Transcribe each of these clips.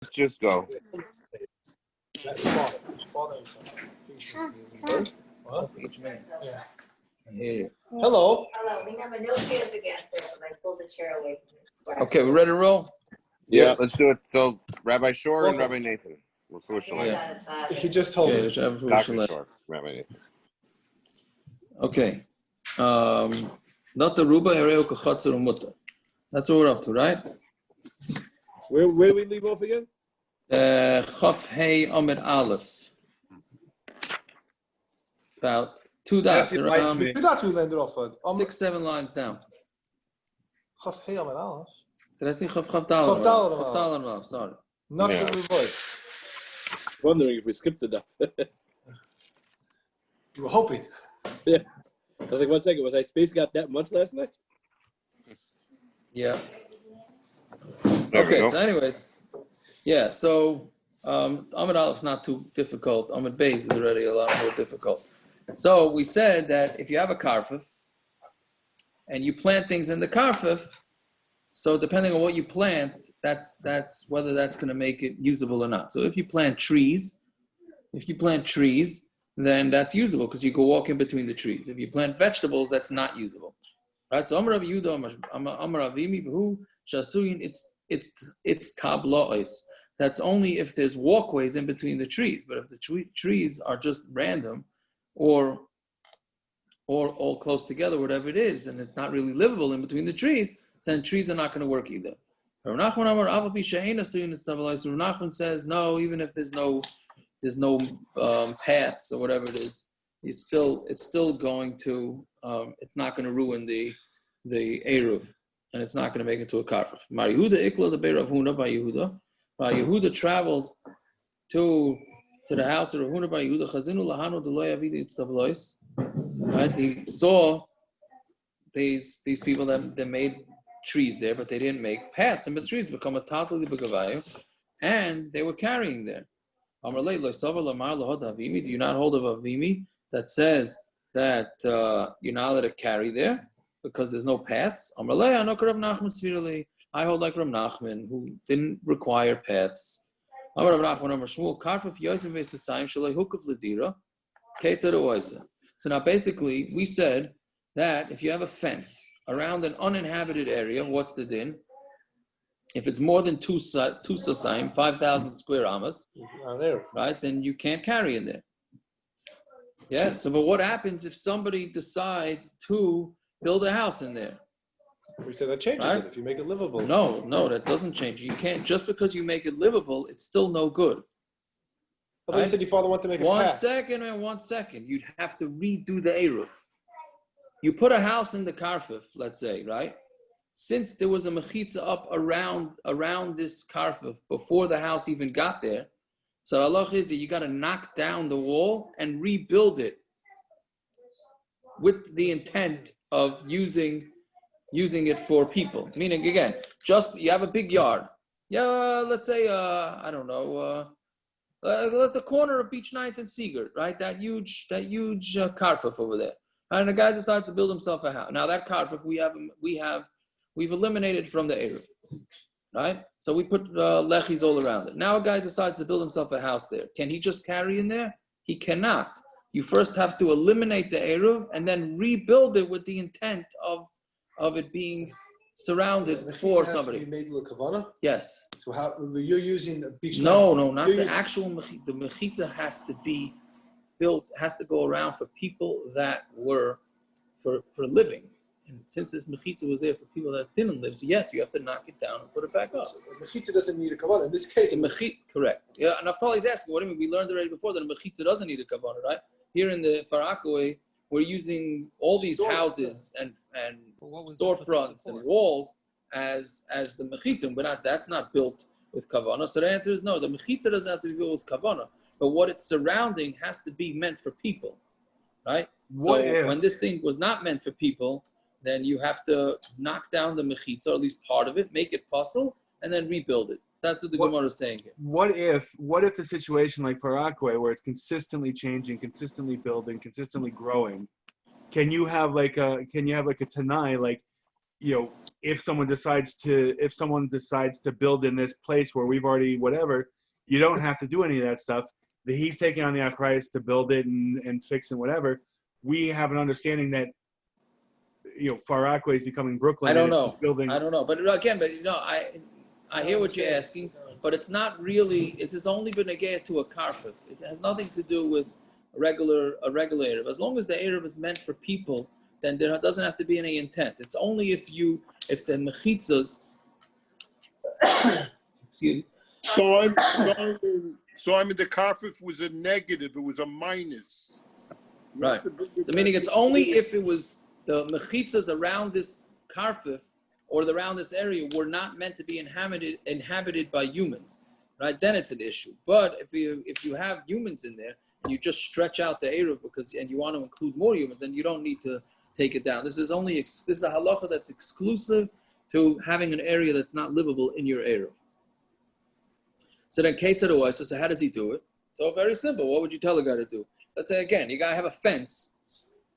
Let's just go. Hello. Hello, we have a no chairs against it, and I pulled the chair away from it. Okay, we're ready to roll? Yeah, let's do it. So, Rabbi Shor and Welcome. Rabbi Nathan. We'll switch Yeah. them. Not as fast. He just told me. Dr. Shor, Rabbi Nathan. Okay. Not the Ruba Hereu Kachatzer Umuta. That's what we're up to, right? Where do we leave off again? Chaf Hey Amud Aleph. About 2 dots around Two dots we landed off on. 6-7 lines down. Chaf Hey Amud Aleph. Did I say Chaf Chaf Dalet? Dalet Chaf Dalet Aleph, sorry. Not Yeah. the revoice. Wondering if we skipped it. You were hoping. I was like, 1 second, was I spacing out that much last night? Yeah. There we Okay, go. so anyways. Yeah, so Amud Aleph is not too difficult. Amud Beis is already a lot more difficult. So we said that if you have a karfef and you plant things in the karfef, so depending on what you plant, that's whether that's going to make it usable or not. So if you plant trees, then that's usable because you can walk in between the trees. If you plant vegetables, that's not usable. Right? So Amar Rav Yehuda, Amar Avimi, who Shasuyin, it's tablois. That's only if there's walkways in between the trees. But if the trees are just random, or all close together, whatever it is, and it's not really livable in between the trees, then trees are not going to work either. Rav Nachman says no, even if there's no paths or whatever it is, it's still going to it's not going to ruin the Eruv, and it's not going to make it to a karfef. Mar Yehuda ikla the Beir Rav Huna by Yehuda. Yehuda traveled to the house of Rav Huna by Yehuda. Chazinu lahanu deloy avidi itzavlois. Right, he saw these people that made trees there, but they didn't make paths in the trees. Become a tatali b'gavayu, and they were carrying there. Do you not hold of Avimi that says that you're not allowed to carry there because there's no paths? I hold like Rav Nachman, who didn't require paths. So now basically we said that if you have a fence around an uninhabited area, what's the din? If it's more than two sasaim, 5,000 square amas, right, then you can't carry in there. Yeah, so but what happens if somebody decides to build a house in there? We said that changes Right? it if you make it livable. No, that doesn't change. You can't, just because you make it livable, it's still no good. I thought you said your father wanted to make a path. 1 second. You'd have to redo the Eruv. You put a house in the karfef, let's say, right? Since there was a mechitza up around this karfef before the house even got there, so Allah is that you got to knock down the wall and rebuild it with the intent of using it for people. Meaning, again, just you have a big yard. Yeah, let's say I don't know, at the corner of Beach 9th and Seagirt, right? That huge karfef over there, and the guy decides to build himself a house. Now that karfef we've eliminated from the Eruv, right? So we put lechis all around it. Now a guy decides to build himself a house there. Can he just carry in there? He cannot. You first have to eliminate the Eruv and then rebuild it with the intent of it being surrounded for somebody. Has to be made with kavana. Yes. So how you're using the beach? No, not the actual mechitza. The mechitza has to be built, has to go around for people that were for living. And since this mechitza was there for people that didn't live, so yes, you have to knock it down and put it back up. So the mechitza doesn't need a kavana. In this case, The mechitza, correct. Yeah, and Naftali's asking, what do you mean? We learned already before that a mechitza doesn't need a kavanah, right? Here in the Farakaway, we're using all these houses and storefronts and walls as the mechitza, but that's not built with kavanah. So the answer is no. The mechitza doesn't have to be built with kavanah, but what it's surrounding has to be meant for people, right? When this thing was not meant for people, then you have to knock down the mechitza, or at least part of it, make it puzzle, and then rebuild it. That's what the Gemara is saying here. What if a situation like Farakwe, where it's consistently changing, consistently building, consistently growing, can you have like a Tanai, like, if someone decides to build in this place where we've already whatever, you don't have to do any of that stuff. He's taking on the achrayus to build it and fix it, whatever. We have an understanding that, Far Rockaway is becoming Brooklyn. I don't and know. it's building. I don't know. But again, I hear what you're asking, but it's not really. It's just only been negayah to a karfef. It has nothing to do with a regular Eruv. As long as the Eruv is meant for people, then there doesn't have to be any intent. It's only if the mechitzas. Excuse me. Simon, the karfef was a negative. It was a minus. Right. So meaning it's only if it was the mechitzas around this karfef or around this area were not meant to be inhabited by humans, right? Then it's an issue. But if you have humans in there and you just stretch out the Eruv and you want to include more humans, then you don't need to take it down. This is a halacha that's exclusive to having an area that's not livable in your Eruv. So then so how does he do it? So very simple. What would you tell a guy to do? Let's say again, you gotta have a fence.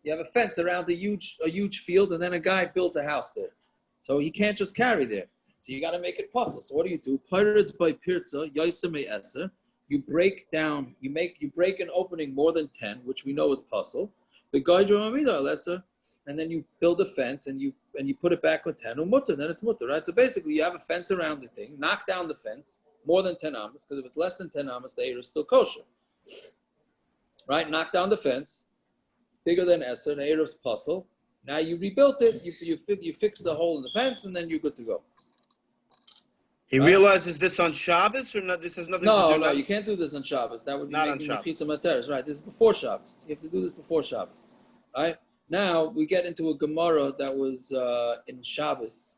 You have a fence around a huge field, and then a guy builds a house there. So he can't just carry there. So you got to make it puzzle. So what do? Pirates by pirza, yaisame eser. You break down, you break an opening more than 10, which we know is puzzle. The guy lesser, and then you build a fence and you put it back with 10 or mutter, then it's mutter, right? So basically you have a fence around the thing, knock down the fence, more than 10 amas, because if it's less than 10 amas, the Eruv is still kosher. Right? Knock down the fence, bigger than Eser, the Eruv's puzzle. Now you rebuilt it, you fix the hole in the fence, and then you're good to go. He realizes this on Shabbos, or not? This has nothing to do. No, you can't do this on Shabbos. That would be not making on mechitza materes, right? This is before Shabbos. You have to do this before Shabbos, right? Now we get into a Gemara that was in Shabbos,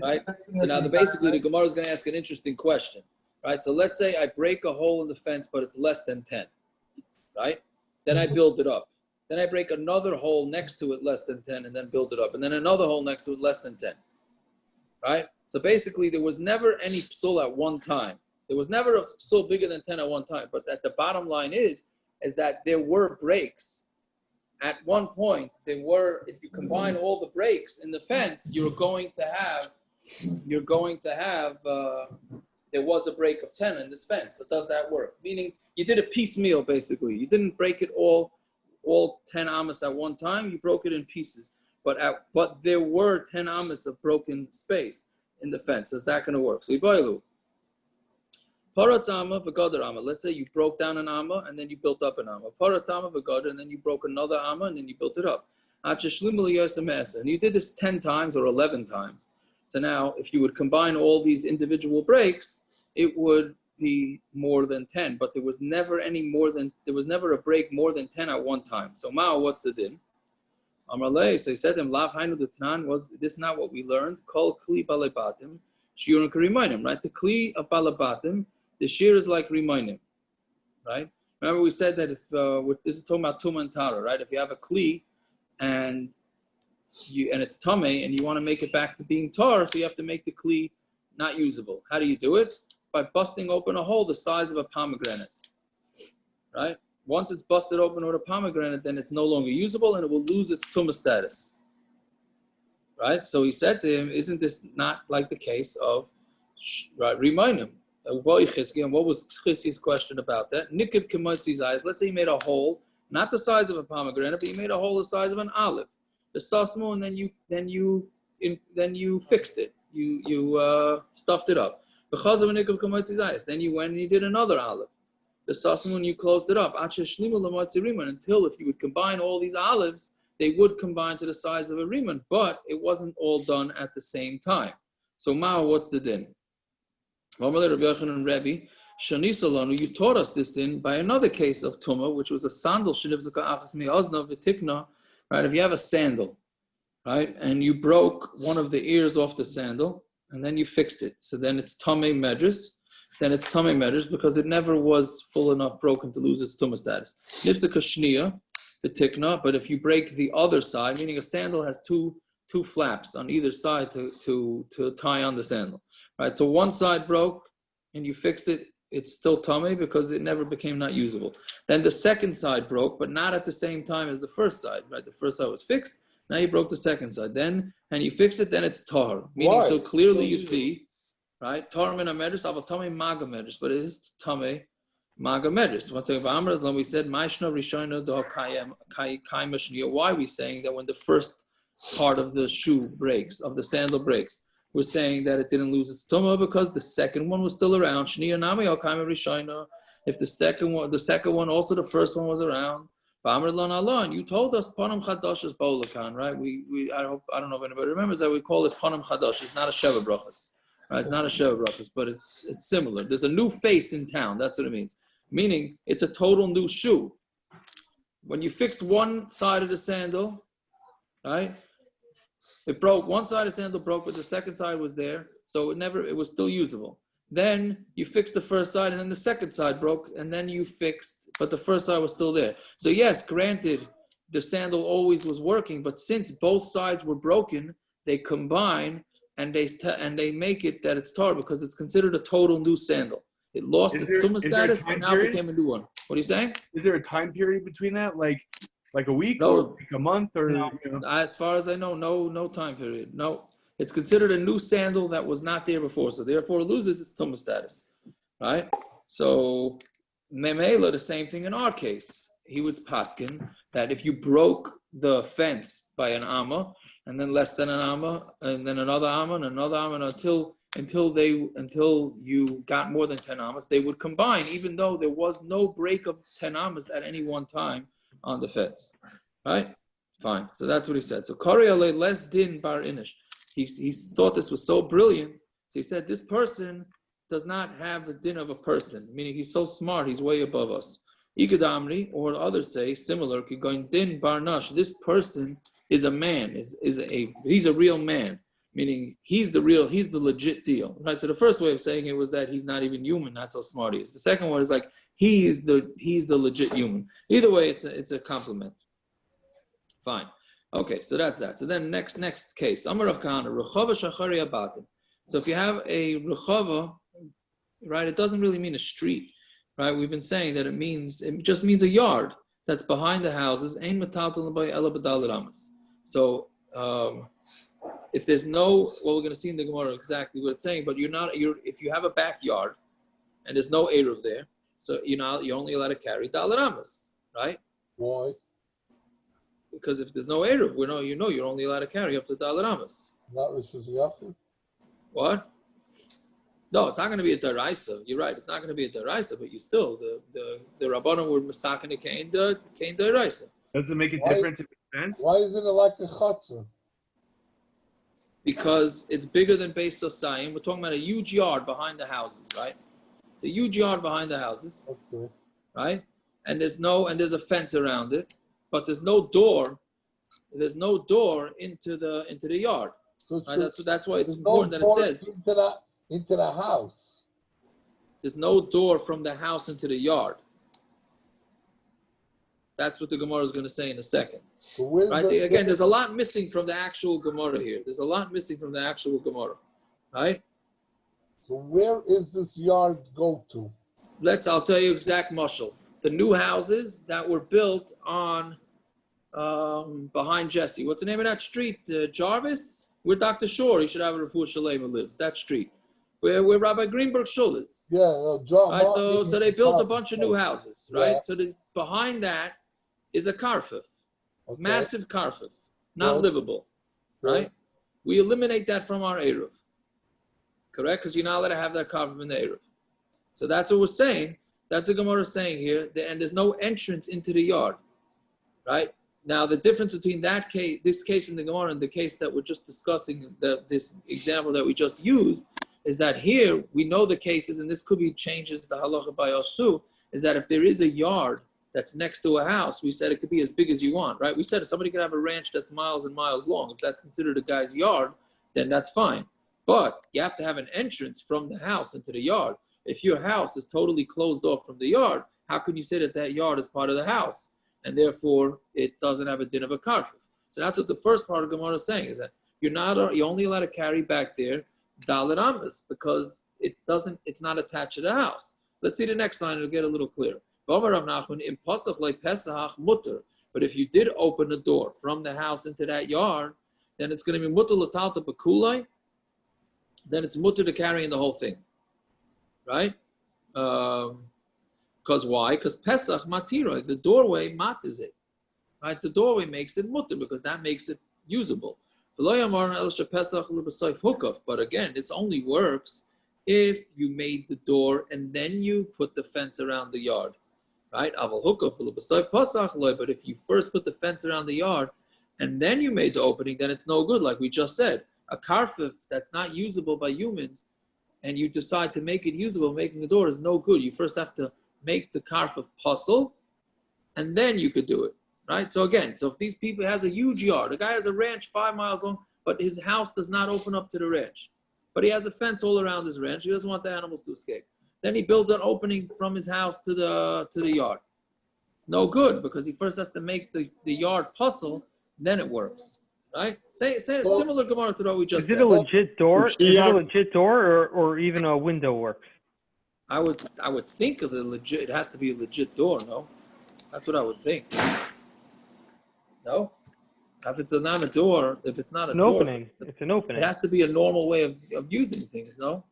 right? So now basically the Gemara is going to ask an interesting question, right? So let's say I break a hole in the fence, but it's less than 10, right? Then I build it up. Then I break another hole next to it less than 10 and then build it up. And then another hole next to it less than 10. Right? So basically there was never any psul at one time. There was never a psul bigger than 10 at one time. But at the bottom line is that there were breaks. At one point, if you combine all the breaks in the fence, there was a break of 10 in this fence. So does that work? Meaning you did a piecemeal basically. You didn't break it all 10 amas at one time, you broke it in pieces. But there were 10 amas of broken space in the fence. Is that going to work? So Iboilu. Paratz amma v'gadar amma. Let's say you broke down an amma and then you built up an amma. Paratz amma v'gadar, and then you broke another amma and then you built it up. And you did this 10 times or 11 times. So now if you would combine all these individual breaks, it would be more than 10, but there was never a break more than 10 at one time. So Mao, what's the din? Amarle, so he said him, Lav Hainu the Tanan, was this not what we learned? Call Kli Balabatim, Shiurim can remind him, right? The Kli of Balabatim, the shear is like reminding, right? Remember we said that if this is talking about Tuma and Tara, right? If you have a Kli and it's Tameh and you want to make it back to being Tar, so you have to make the Kli not usable. How do you do it? By busting open a hole the size of a pomegranate, right? Once it's busted open with a pomegranate, then it's no longer usable and it will lose its tumah status, right? So he said to him, isn't this not like the case of, right, remind him. And what was Chisi's question about that? Nikiv Kemotzi's eyes. Let's say he made a hole, not the size of a pomegranate, but he made a hole the size of an olive. The sasmo, and then you fixed it. You stuffed it up. Then you went and you did another olive. The sasmun, you closed it up. Until if you would combine all these olives, they would combine to the size of a riman, but it wasn't all done at the same time. So Mao, what's the din? You taught us this din by another case of Tumah, which was a sandal. Right? If you have a sandal, right, and you broke one of the ears off the sandal, and then you fixed it. So then it's Tameh Medris. Then it's Tameh Medris because it never was full enough broken to lose its Tumah status. Nifsa Kashniya, the Tikna, but if you break the other side, meaning a sandal has two flaps on either side to tie on the sandal. Right? So one side broke and you fixed it, it's still Tameh because it never became not usable. Then the second side broke, but not at the same time as the first side. Right? The first side was fixed, Now you broke the second side. Then, and you fix it, then it's tahor. Meaning, Why? so clearly So you easy. see, right? Tahor min ha-medrus, aval tamei maga medrus, but it is tamei maga medrus. Once again, we said, Ma'ishna rishona do kayem shniya. Why are we saying that when the first part of the shoe breaks, of the sandal breaks, we're saying that it didn't lose its tumah because the second one was still around. Shniya nami al kayem rishona. If the second one, also the first one was around. And you told us panam chadash is bolakan, right? I don't know if anybody remembers that we call it panam chadash. It's not a sheva brachas, right? It's not a sheva brachas, but it's similar. There's a new face in town. That's what it means. Meaning it's a total new shoe. When you fixed one side of the sandal, right? It broke. One side of the sandal broke, but the second side was there, so it was still usable. Then you fixed the first side, and then the second side broke, and then you fixed, but the first side was still there. So yes, granted, the sandal always was working, but since both sides were broken, they combine and they make it that it's tar because it's considered a total new sandal. It lost its tumah status and now became a new one. What are you saying? Is there a time period between that, like a week No. or like a month or? No. As far as I know, no time period. No. It's considered a new sandal that was not there before, so therefore it loses its tumah status, right? So, memela, the same thing in our case. He would paskin that if you broke the fence by an amma, and then less than an amma, and then another amma, and another amma, until you got more than 10 ammas, they would combine, even though there was no break of 10 ammas at any one time on the fence, right? Fine. So that's what he said. So Kari less din bar inish. He thought this was so brilliant. So he said, this person does not have the din of a person, meaning he's so smart, he's way above us. Ikadamri, or others say, similar, going din bar nash. This person is a man, he's a real man, meaning he's the legit deal. Right? So the first way of saying it was that he's not even human, not so smart he is. The second one is like he's the legit human. Either way, it's a compliment. Fine. Okay, so that's that. So then next case. Amar Rav Kahana, Rechava Shachari Abatim. So if you have a Rechava, right, it doesn't really mean a street, right? We've been saying that it just means a yard that's behind the houses. Ein metaltal by ela b'daled amas. So if there's no, well, we're going to see in the Gemara exactly what it's saying, but if you have a backyard and there's no eruv there, so you're only allowed to carry daled amas, right? Why? Because if there's no eruv, you're only allowed to carry up to daled amas. Not Rishus Yachid? What? No, it's not going to be a deraisa. You're right. It's not going to be a deraisa, but you still the rabbanon were masakin the kain deraisa. Does it make a difference if it's fenced? Why isn't it like a chutzner? Because it's bigger than Beis Sosayim. We're talking about a huge yard behind the houses, right? It's a huge yard behind the houses, Okay. right? And there's a fence around it, but there's no door. There's no door into the yard. So Right? That's why it's there's no important that it door says into the house. there's no door from the house into the yard. That's what the Gemara is going to say in a second. So where's Right? Again, there's a lot missing from the actual Gemara here. There's a lot missing from the actual Gemara. Right? So where is this yard go to? I'll tell you exact mashal. The new houses that were built on behind Jesse. What's the name of that street? Jarvis? Where Dr. Shore, he should have a Refuah Shalema lives. That street. Where Rabbi Greenberg Shul is. Yeah, John. Right? So they built a bunch of new houses, right? Yeah. So behind that is a karfef. Okay. Massive karfef. Not Good. livable. Right? We eliminate that from our Eruv. Correct? Because you're not allowed to have that karfef in the Eruv. So that's what we're saying. That's the Gemara is saying here. And there's no entrance into the yard. Right? Now, the difference between this case in the Gemara and the case that we're just discussing, this example that we just used, is that here we know the cases, and this could be changes the halacha by us too, is that if there is a yard that's next to a house, we said it could be as big as you want, right? We said if somebody could have a ranch that's miles and miles long, if that's considered a guy's yard, then that's fine. But you have to have an entrance from the house into the yard. If your house is totally closed off from the yard, how can you say that yard is part of the house? And therefore, it doesn't have a din of a karfef. So that's what the first part of Gemara is saying, is that you're only allowed to carry back there daled amas because it's not attached to the house. Let's see the next line, it'll get a little clearer. But if you did open the door from the house into that yard, then it's going to be mutter l'talta b'kulai. Then it's mutter to carry in the whole thing, right? Because why? Because Pesach matira, the doorway matters it, right? The doorway makes it mutter because that makes it usable. But again, it only works if you made the door and then you put the fence around the yard, right? But if you first put the fence around the yard and then you made the opening, then it's no good. Like we just said, a karfef that's not usable by humans and you decide to make it usable, making the door is no good. You first have to make the karfef puzzle and then you could do it, right? So again, if these people has a huge yard, a guy has a ranch 5 miles long, but his house does not open up to the ranch, but he has a fence all around his ranch. He doesn't want the animals to escape. Then he builds an opening from his house to the yard. It's no good because he first has to make the yard puzzle, then it works, right? Say similar Gemara to what we just said. Is it a legit door? Is See, it a legit door, or even a window works? I would think of the legit. It has to be a legit door, no? That's what I would think. No, if it's not a door, if it's not a door, Opening. It's an opening. it has to be a normal way of using things, no?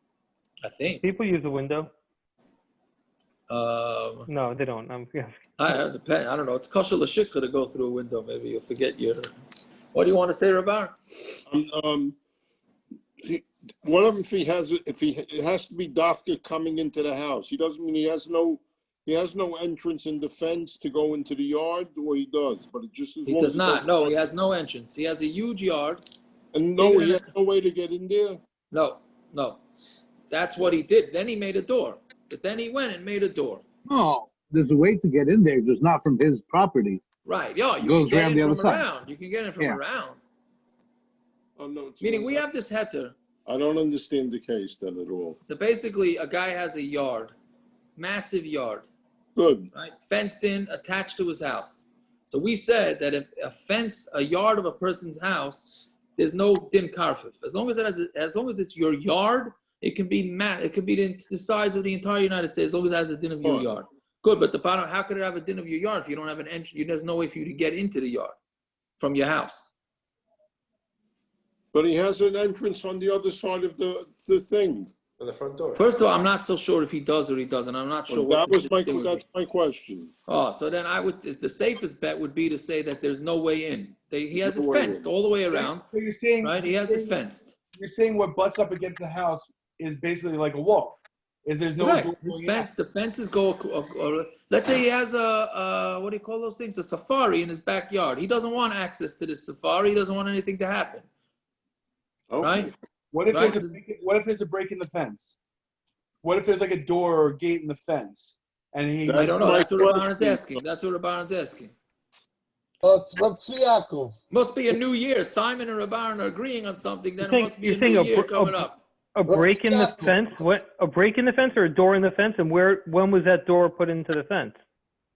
I think. People use a window. Um, No, they don't. I don't know. It's kosher l'shikha to go through a window. Maybe you'll forget your. What do you want to say, Rabbi? What if he has? It has to be dafka coming into the house. He doesn't mean he has no entrance in the fence to go into the yard, or he does, but it just He does not. No, he has no entrance. He has a huge yard. And no, he has no way to get in there. No. That's what he did. Then he made a door. But then he went and made a door. No, there's a way to get in there, just not from his property. Right. Yeah, you Goes can get around in the from other side. around. You can get in from around. Oh no! Meaning we have this heter. I don't understand the case then at all. So basically, a guy has a yard, massive yard, Good. right? Fenced in, attached to his house. So we said that if a yard of a person's house, there's no din karfef. As long as it's your yard, it can be the size of the entire United States. As long as it has a din of your yard. Good, but the bottom, how could it have a din of your yard if you don't have an entry? There's no way for you to get into the yard from your house. But he has an entrance on the other side of the thing. On the front door. First of all, I'm not so sure if he does or he doesn't. I'm not sure. Well, that's my question. Oh, so then the safest bet would be to say that there's no way in. He has it fenced all the way around. So you're saying, right? He has it fenced. You're saying what butts up against the house is basically like a wall. Is there's no Correct. door His going fence, the fences go. Let's say he has a what do you call those things? A safari in his backyard. He doesn't want access to this safari. He doesn't want anything to happen. Okay. Right? What if Right. there's a break in the fence? What if there's like a door or a gate in the fence? And I don't know. That's what Rabban's asking. That's what Rabban's asking. Must be a new year. Simon and Rabban are agreeing on something. Then it must be a new year coming up. A break in the fence? What? A break in the fence or a door in the fence? And when was that door put into the fence?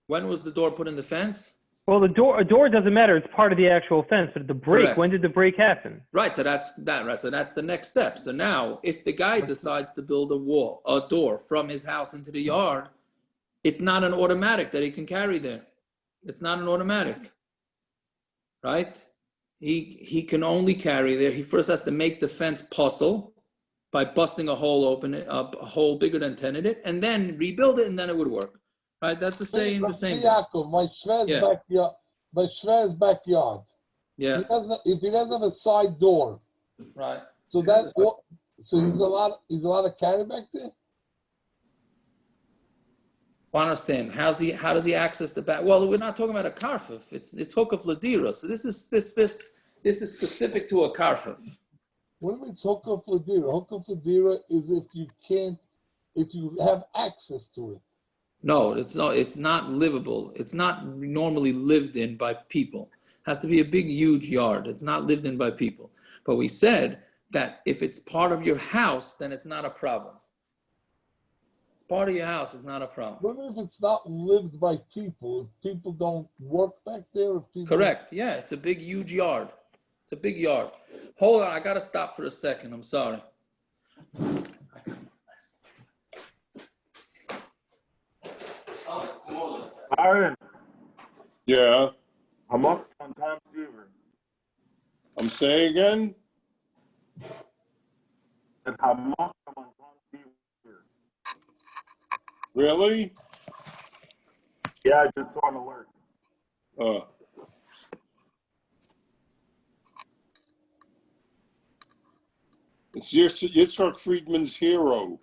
When was the door put in the fence? Well, a door doesn't matter. It's part of the actual fence. But the break, Correct. when did the break happen? Right. So that's that. Right. So that's the next step. So now, if the guy decides to build a door from his house into the yard, it's not an automatic that he can carry there. It's not an automatic. Right? He can only carry there. He first has to make the fence puzzle by busting a hole a hole bigger than 10 in it, and then rebuild it, and then it would work. Right? That's the same. My Shver's backyard. Yeah. If he doesn't have a side door, Right. so that's what. So he's allowed to carry back there. I understand. How does he access the back? Well, we're not talking about a karfef. It's hukaf ladira. So this is specific to a karfef. What do you mean it's hukaf ladira? Hukaf ladira is if you have access to it. No, it's not livable. It's not normally lived in by people. It has to be a big, huge yard. It's not lived in by people. But we said that if it's part of your house, then it's not a problem. Part of your house is not a problem. What if it's not lived by people? If people don't work back there? Correct. Yeah, it's a big, huge yard. It's a big yard. Hold on, I got to stop for a second. I'm sorry. Aaron, Yeah. Hamok on Tom Seaver. I'm saying again? And Hamok on Tom Seaver. Really? Yeah, I just saw an alert. It's Yitzhak Friedman's hero.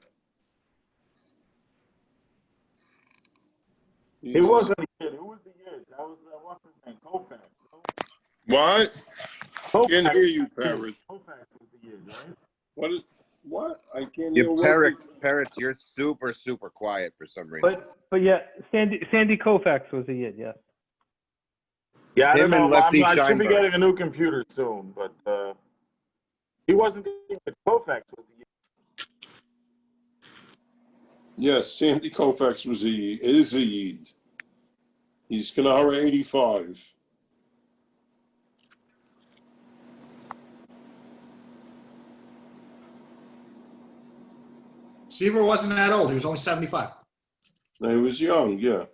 He wasn't a kid. Who was the Yid? That was what's his name? Koufax. No? What? Koufax. Can't hear you, Parrot. Koufax was the Yid, right? What? I can't Yeah, hear Parrots, you're super, super quiet for some reason. But yeah, Sandy Koufax was a Yid, yes. Yeah, I Him don't and know. Lefty I should be Scheinberg. getting a new computer soon, but he wasn't the Yid. Koufax was the Yid. Yes, Sandy Koufax is a Yid. He's Kanara 85. Seaver wasn't that old. He was only 75. He was young, yeah.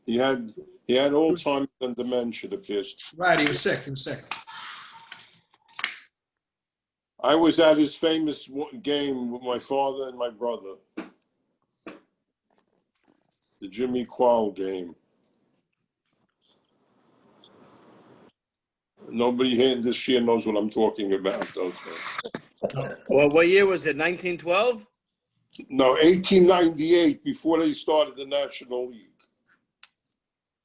He had Alzheimer's and dementia, the pissed. Right, he was sick. I was at his famous game with my father and my brother. The Jimmy Qual game. Nobody here in this year knows what I'm talking about, okay? Well, what year was it? 1912? No, 1898, before they started the National League.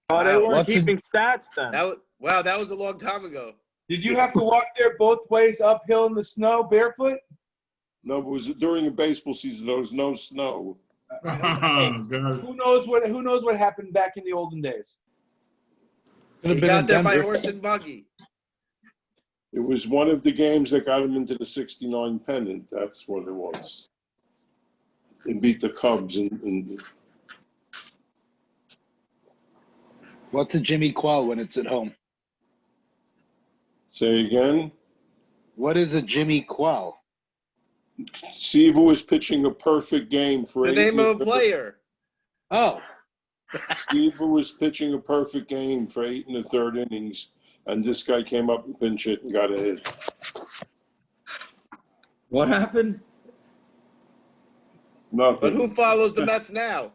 Oh, they weren't keeping stats then. Wow, that was a long time ago. Did you have to walk there both ways uphill in the snow barefoot? No, it was during the baseball season. There was no snow. Who knows what happened back in the olden days? He got there by horse and buggy. It was one of the games that got him into the 69 pennant. That's what it was. They beat the Cubs. What's a Jimmy Qual when it's at home? Say again? What is a Jimmy Qual? Seaver was pitching a perfect game for The name of a player. Oh. Seaver was pitching a perfect game for 8 1/3 innings, and this guy came up and pinch hit and got a hit. What happened? Nothing. But who follows the Mets now?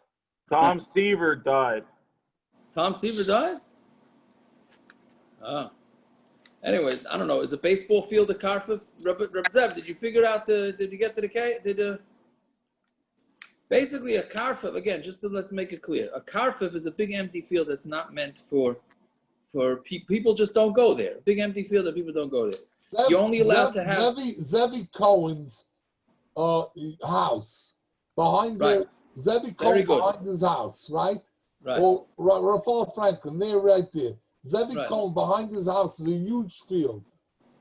Tom Seaver died. Tom Seaver died? Oh. Anyways, I don't know. Is a baseball field a karfef? Reb Zev, did you figure out did you get to the K? Basically a karfef, again, let's make it clear. A karfef is a big empty field that's not meant for people just don't go there. A big empty field that people don't go there. You're only allowed to have Zevi Cohen's house behind there. Zevi Cohen behind his house, right? Right. Or Raphael Franklin, they're right there. Zevi Right. Cohen behind his house is a huge field.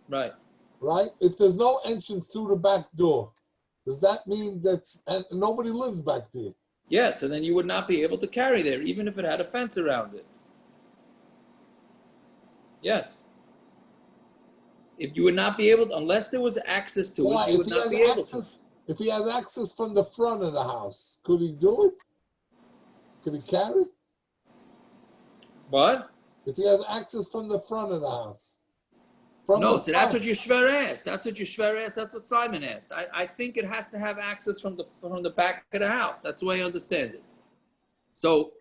Right. Right? If there's no entrance through the back door, does that mean and nobody lives back there? Yes, and then you would not be able to carry there, even if it had a fence around it. Yes. If you would not be able to, unless there was access to it, you would not be able to. If he has access from the front of the house, could he do it? Could he carry? What? If he has access from the front of the house. No, so that's what your Shver asked. That's what Simon asked. I think it has to have access from the back of the house. That's the way I understand it. So,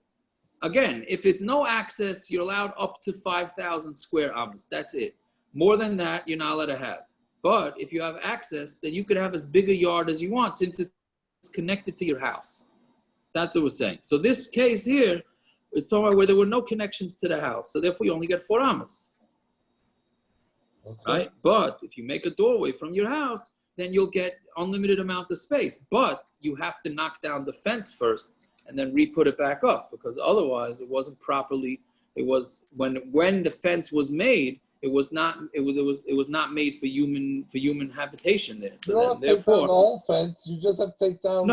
again, if it's no access, you're allowed up to 5,000 square Amos. That's it. More than that, you're not allowed to have. But if you have access, then you could have as big a yard as you want since it's connected to your house. That's what we're saying. So this case here, it's somewhere where there were no connections to the house. So therefore, you only get 4 Amos. Okay. Right? But if you make a doorway from your house, then you'll get unlimited amount of space. But you have to knock down the fence first and then re-put it back up, because otherwise it wasn't properly. It was when the fence was made, it was not made for human habitation there. So you don't have to take down the whole fence. You just have to take down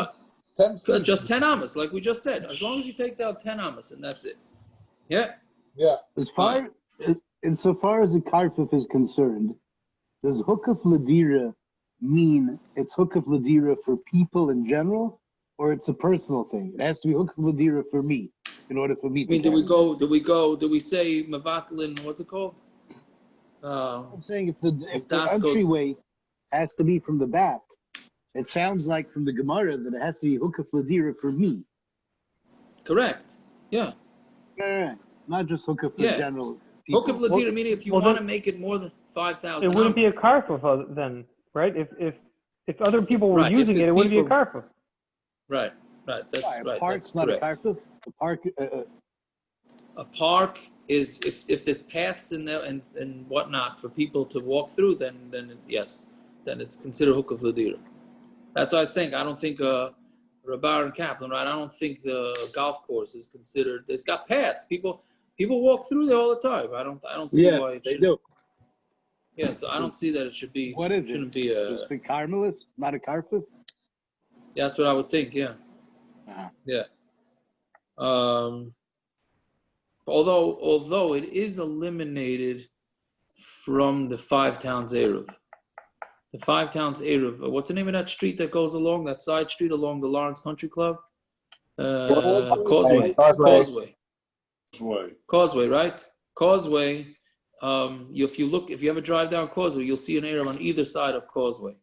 10 feet. Just 10 Amos, like we just said. As long as you take down 10 Amos, and that's it. Yeah. Yeah. Insofar as the karfef is concerned, does hukaf ladira mean it's hukaf ladira for people in general, or it's a personal thing? It has to be hukaf ladira for me. in order for me I mean, to carry. Do we say Mavatlin, what's it called? I'm saying if the das goes- entryway has to be from the back, it sounds like from the Gemara that it has to be hukaf ladira for me. Correct. Yeah. Yeah, not just hukaf for Yeah. general Hukaf people. Ladira, meaning if you want to make it more than 5,000. It wouldn't be a karfef then, right? If other people were Right, if using there's it, it wouldn't be a people- karfef. Right. That's Why, right. a park's That's not correct. a karfef. A park. A park is if there's paths in there and whatnot for people to walk through, then yes, then it's considered hukaf ladira. That's what I was thinking. I don't think Rabar and Kaplan, right? I don't think the golf course is considered. It's got paths. People walk through there all the time. I don't see why it they should. do. Yeah, so I don't see that it should be. What is shouldn't it? be a. Is it karmelis, not a karfef? Yeah, that's what I would think. Yeah. Uh-huh. Yeah. Although it is eliminated from the 5 towns Eruv. The 5 towns Eruv. What's the name of that street that goes along that side street along the Lawrence Country Club? Causeway. Causeway, right? Causeway. If you ever drive down Causeway, you'll see an Eruv on either side of Causeway.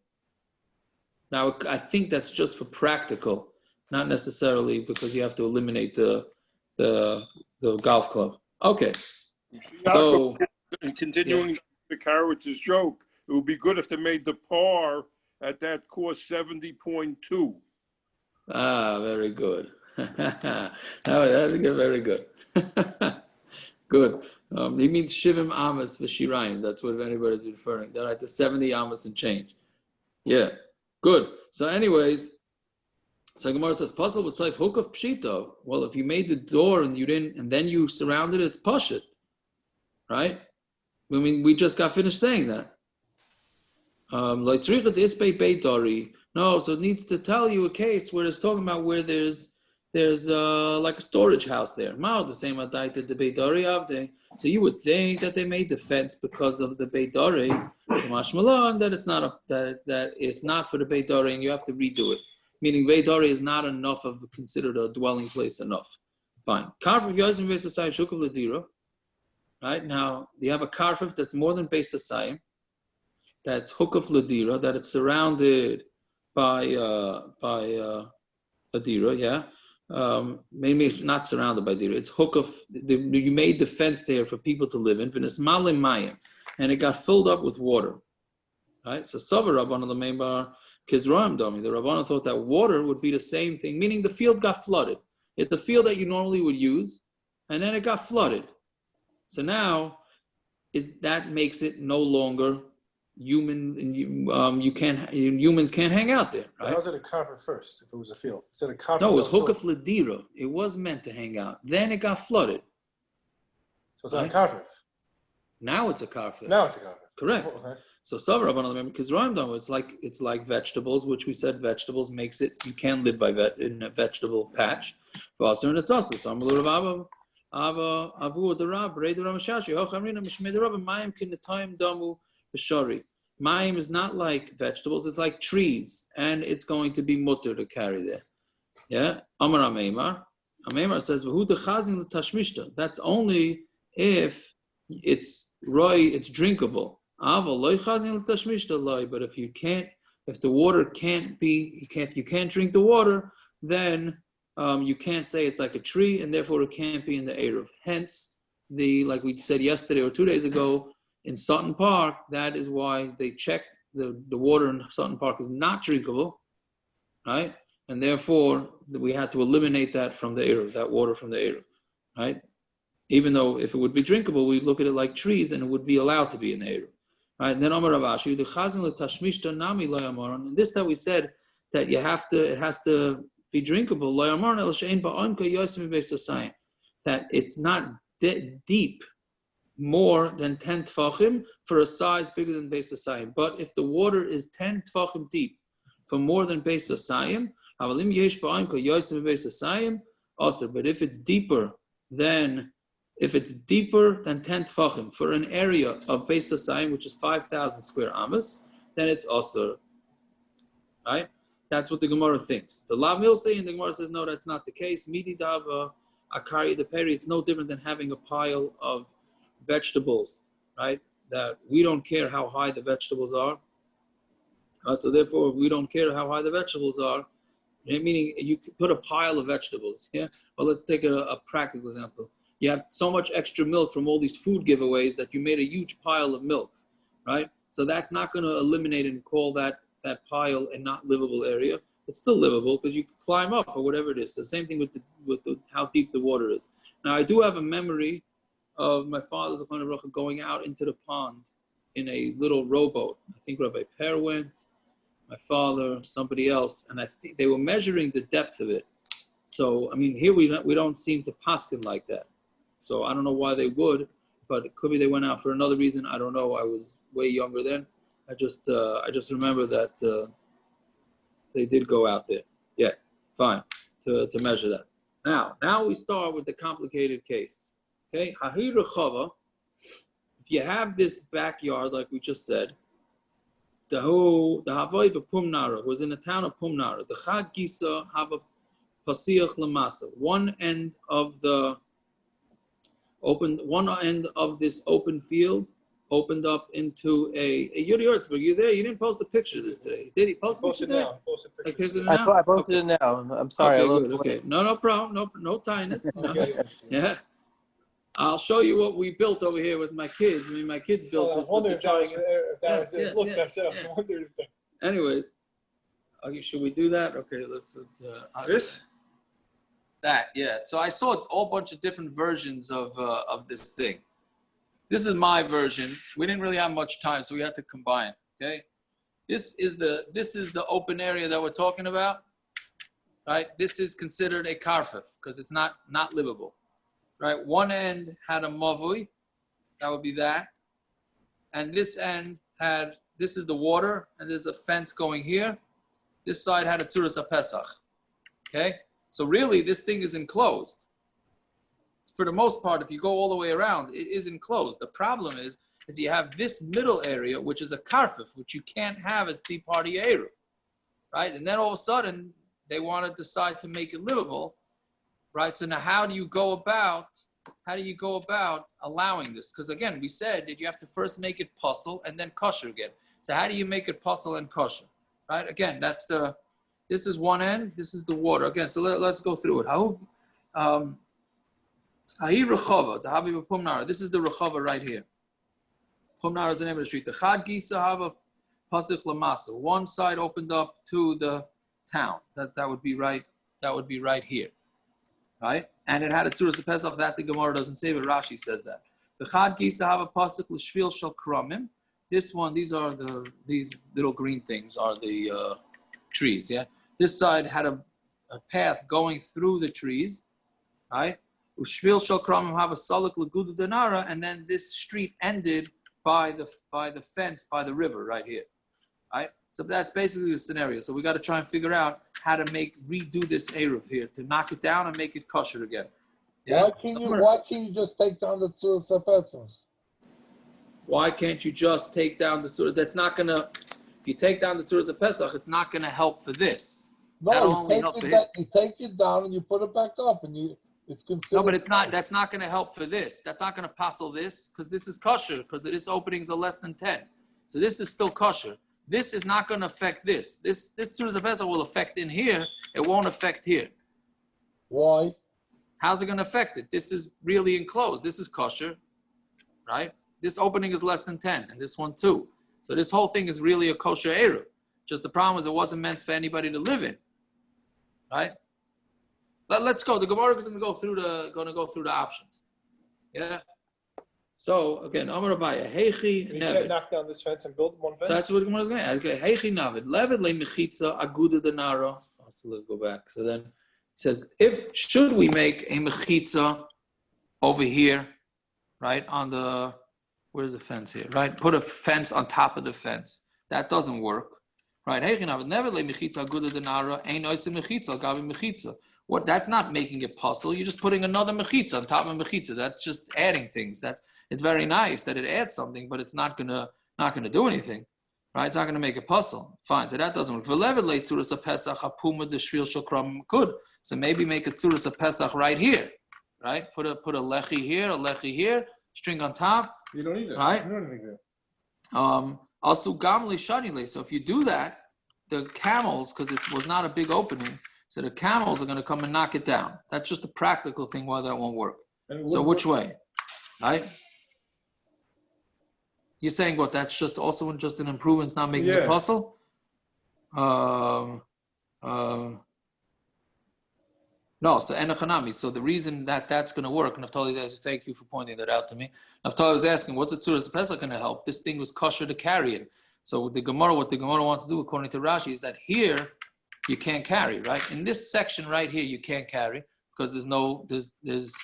Now, I think that's just for practical, not necessarily because you have to eliminate the golf club. Okay. So, continuing the Karowitz's joke, it would be good if they made the par at that course 70.2. Ah, very good. That's very good. Good. He means Shivim Amos V'Shirayim. That's what anybody's referring. They're at the 70 Amos and change. Yeah. Good. So anyways, so Gemara says, puzzle with safe hook of pshito. Well, if you made the door and you didn't, and then you surrounded it, it's pashit. Right? I mean, we just got finished saying that. No, so it needs to tell you a case where it's talking about where there's like a storage house there. The same so you would think that they made the fence because of the Beit Dori, that it's not that it's not for the Beit Dori and you have to redo it. Meaning Beit Dori is not enough of considered a dwelling place enough. Fine. Right now you have a karfef that's more than Beis Hasayim. That's hukaf ladira, that it's surrounded by a dira, yeah. Maybe it's not surrounded by dira. It's hukaf. You made the fence there for people to live in, and it got filled up with water, right? So Savar Rabban the main bar Kizraim Dami. The Rabban thought that water would be the same thing, meaning the field got flooded. It's the field that you normally would use, and then it got flooded. So now, that makes it no longer human, humans can't hang out there, right? How's it a karfef first? If it was a field, instead of karfef. No, it was hukaf ladira. It was meant to hang out. Then it got flooded. So it's not a karfef. Now it's a karfef. Now it's a karfef. Correct. Okay. So Savar Rabban because Rambam, it's like vegetables, which we said vegetables makes it you can't live by in a vegetable patch. And it's also some Avu the Rab, Ray the Ramashashi, Hochamrina Mishmei the Rab, Mayim kin the time damu b'shari. Mayim is not like vegetables; it's like trees, and it's going to be mutter to carry there. Yeah, Amar Ameimar. Ameimar says, "V'hu dechazin l'tashmishta." That's only if it's drinkable. Aval loy chazin l'tashmishta loy. But if you can't drink the water, then you can't say it's like a tree, and therefore it can't be in the Eruv. Hence, like we said yesterday or 2 days ago, in Sutton Park, that is why they checked the water in Sutton Park is not drinkable, right? And therefore, we had to eliminate that from the Eruv, that water from the Eruv, right? Even though if it would be drinkable, we'd look at it like trees, and it would be allowed to be in the Eruv, right? And then Amar Ravashi, the Chazin l'tashmishta nami lo yamar. And this that we said that it has to be drinkable. That it's not deep more than 10 tefachim for a size bigger than Beis Hasayim. But if the water is 10 tefachim deep for more than Beis Hasayim, also. But if it's deeper than 10 tefachim for an area of Beis Hasayim, which is 5,000 square amas, then it's also right. That's what the Gemara thinks. The Lav Milsei and the Gemara says, no, that's not the case. Midi Dava akari the peri, it's no different than having a pile of vegetables, right? That we don't care how high the vegetables are. So therefore, we don't care how high the vegetables are. Meaning, you could put a pile of vegetables. Yeah. Well, let's take a practical example. You have so much extra milk from all these food giveaways that you made a huge pile of milk, right? So that's not going to eliminate and call that pile a not livable area. It's still livable because you can climb up or whatever it is. So the same thing with how deep the water is. Now, I do have a memory of my father's going out into the pond in a little rowboat. I think Rabbi Per went, my father, somebody else, and I think they were measuring the depth of it. So, I mean, here we don't seem to paskin like that. So I don't know why they would, but it could be they went out for another reason. I don't know. I was way younger then. I just remember that they did go out there. Yeah, fine, to measure that. Now we start with the complicated case. Okay, Hahir Rechava, if you have this backyard, like we just said, the Havai Pumnara was in the town of Pumnara. The Chad Gisa have a Pasiach Lamasa. One end of this open field opened up into a Yuri Hertzberg. You there? You didn't post a picture of this today. Did he post it today? Now. Posted pictures. I posted it now. I'm sorry. Okay, good. Okay. No problem. No tiness. Yeah. I'll show you what we built over here with my kids. I mean, my kids built it. I wonder if that was it. Look, that's it. I was wondering if that. Anyways, okay, should we do that? Okay, let's This? That, yeah. So I saw a whole bunch of different versions of this thing. This is my version. We didn't really have much time, so we had to combine. Okay, this is the open area that we're talking about, right? This is considered a karfef because it's not livable, right? One end had a mavui, that would be that, and this end this is the water, and there's a fence going here. This side had a tzuras pesach. Okay, so really this thing is enclosed. For the most part, if you go all the way around, it is enclosed. The problem is you have this middle area, which is a karfef, which you can't have as be part of your eruv, right? And then all of a sudden, they want to decide to make it livable, right? So now how do you go about allowing this? Because again, we said that you have to first make it puzzle and then kosher again. So how do you make it puzzle and kosher, right? Again, this is one end, this is the water. Again, so let's go through it. Ahir Rechava, the Habib of Pumnara. This is the Rechava right here. Pumnara is the name of the street. The Chad Gisa Hava Pasich Lamasa. One side opened up to the town. That would be right. That would be right here, right? And it had a Tzuras Pesach. That the Gemara doesn't say, but Rashi says that. The Chad Gisa Hava Pasich L'Shvil Shel Kramim. This one, these little green things are the trees. Yeah. This side had a path going through the trees, right? Ushvil shel kramim have a salik legudu denara, and then this street ended by the fence by the river right here, right? So that's basically the scenario. So we got to try and figure out how to redo this eruv here to knock it down and make it kosher again. Yeah? Why can't you just take down the tzuras pesach? Why can't you just take down the tzuras? That's not gonna. If you take down the tzuras pesach, it's not gonna help for this. No, you take it down and you put it back up, and it's considered. No, but it's not. That's not going to help for this. That's not going to passel this because this is kosher because this openings are less than 10. So this is still kosher. This is not going to affect this. This tzuras pesach will affect in here. It won't affect here. Why? How's it going to affect it? This is really enclosed. This is kosher, right? This opening is less than 10, and this one too. So this whole thing is really a kosher eruv. Just the problem is it wasn't meant for anybody to live in, right? Let's go. The Gemara is going to go through the options. Yeah. So again, Amar Abaya, Heichi You can't knock down this fence and build one fence. So that's what the Gemara is going to add. Okay, Heichi Navid, Levid le Mechitza Aguda Denara. So let's go back. So then it says, should we make a Mechitza over here, right on the where's the fence here? Right, put a fence on top of the fence. That doesn't work, right? Heichi Navid, Levid le Mechitza Aguda Denara. Ein oisim Mechitza Gavi Mechitza. What? That's not making it puzzle. You're just putting another mechitza on top of mechitza. That's just adding things. It's very nice that it adds something, but it's not gonna do anything, right? It's not gonna make a puzzle. Fine. So that doesn't work. Good. So maybe make a tzuras a pesach right here, right? Put a lechi here, string on top. You don't need it. Right? You don't need it. Also gamli shadile. So if you do that, the camels, because it was not a big opening, so the camels are going to come and knock it down. That's just a practical thing why that won't work. So which way? Right? You're saying what? That's just also just an improvement. It's not making a puzzle. No, so enochanami. So the reason that that's going to work, Naftali says, thank you for pointing that out to me. Naftali was asking, what's the Tzuras Pesach going to help? This thing was kosher to carry it. So what the Gemara wants to do, according to Rashi, is that here you can't carry, right? In this section right here, you can't carry because there's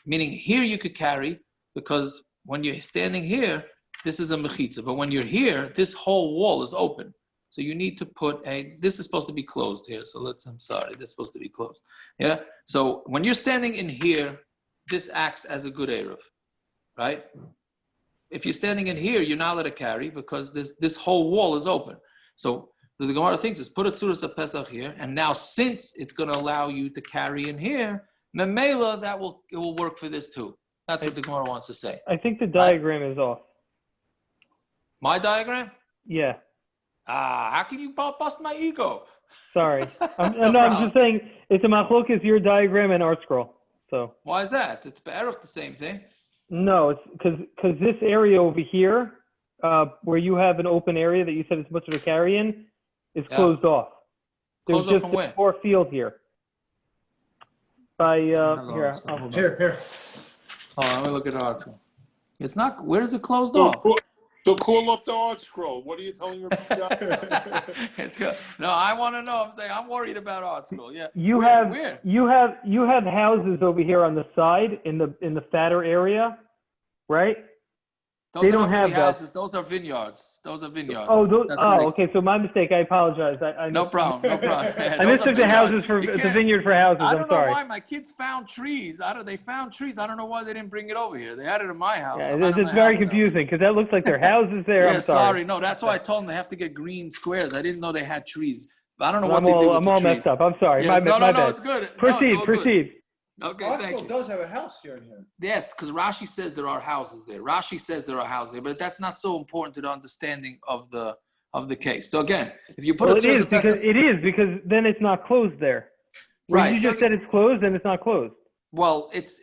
meaning here you could carry because when you're standing here, this is a mechitza. But when you're here, this whole wall is open. So you need to put this is supposed to be closed here. So I'm sorry, this is supposed to be closed. Yeah. So when you're standing in here, this acts as a good Eruv, right? If you're standing in here, you're not allowed to carry because this whole wall is open. So the Gemara thinks is put a Tzuras Pesach here, and now since it's going to allow you to carry in here, Memela, it will work for this too. That's what the Gemara wants to say. I think the diagram is off. My diagram? Yeah. How can you bust my ego? Sorry. I'm just saying it's a Machlokes, your diagram and art scroll. So. Why is that? It's be'erach the same thing. No, it's because this area over here, where you have an open area that you said it's much of a carry in, is closed off. There's Closed off just from a where? more field here. By here. Here. Oh, let me look at art scroll. It's not. Where is it closed off? So call up the art scroll. What are you telling me? It's good. No, I want to know. I'm saying I'm worried about art scroll. Yeah. You have houses over here on the side in the fatter area, right? They don't have houses. Those are vineyards. Okay. So my mistake. I apologize. No problem. I mistook the houses for the vineyard for houses. I don't I'm sorry. know why my kids found trees. They found trees. I don't know why they didn't bring it over here. They had it in my house. Yeah, it's very confusing because that looks like their houses there. Yeah, I'm sorry. No, that's why I told them they have to get green squares. I didn't know they had trees. I don't know what they did with the trees. I'm all messed up. I'm sorry. Yeah, my bad. It's good. Proceed. Good. Okay, thank you. does have a house here and here. Yes, because Rashi says there are houses there. But that's not so important to the understanding of the case. So again, if you put it is because then it's not closed there. Right. You just said it's closed, and it's not closed. Well, it's